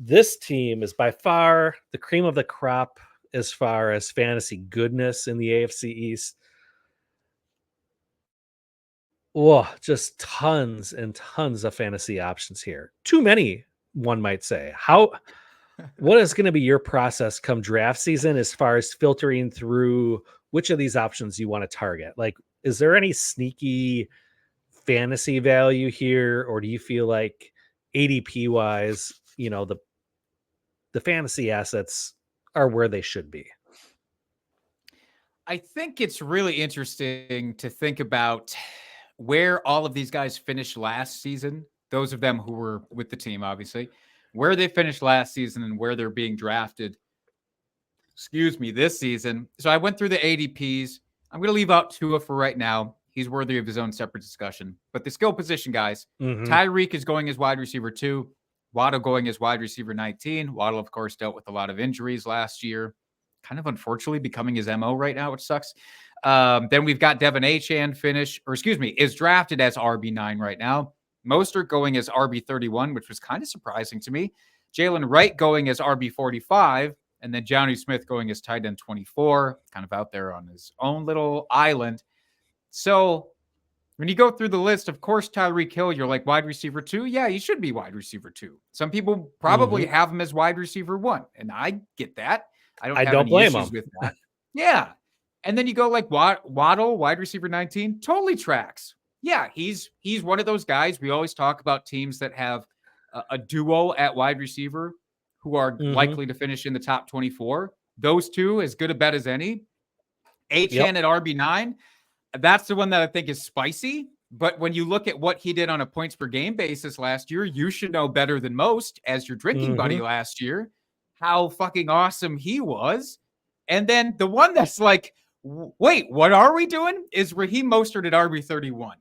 This team is by far the cream of the crop as far as fantasy goodness in the AFC East. Oh, just tons and tons of fantasy options here. Too many, one might say. What is going to be your process come draft season as far as filtering through which of these options you want to target? Like, is there any sneaky fantasy value here, or do you feel like ADP wise, the fantasy assets are where they should be? I think it's really interesting to think about where all of these guys finished last season. Those of them who were with the team, obviously, where they finished last season and where they're being drafted, this season. So I went through the ADPs. I'm going to leave out Tua for right now. He's worthy of his own separate discussion. But the skill position guys, Mm-hmm. Tyreek is going as wide receiver 2, Waddle going as wide receiver 19. Waddle, of course, dealt with a lot of injuries last year, kind of unfortunately becoming his MO right now, which sucks. Then we've got Devin Achane is drafted as RB9 right now. Mostert going as RB31, which was kind of surprising to me. Jalen Wright going as RB45. And then Johnny Smith going as tight end 24, kind of out there on his own little island. So when you go through the list, of course, Tyreek Hill, you're like wide receiver 2. Yeah, he should be wide receiver 2. Some people probably have him as wide receiver 1. And I get that. I don't have any blame issues him with that. Yeah. And then you go like Waddle, wide receiver 19, totally tracks. Yeah, he's one of those guys. We always talk about teams that have a duo at wide receiver who are likely to finish in the top 24. Those two, as good a bet as any. Achane at RB9, that's the one that I think is spicy. But when you look at what he did on a points per game basis last year, you should know better than most as your drinking buddy last year how fucking awesome he was. And then the one that's like, wait, what are we doing? Is Raheem Mostert at RB31.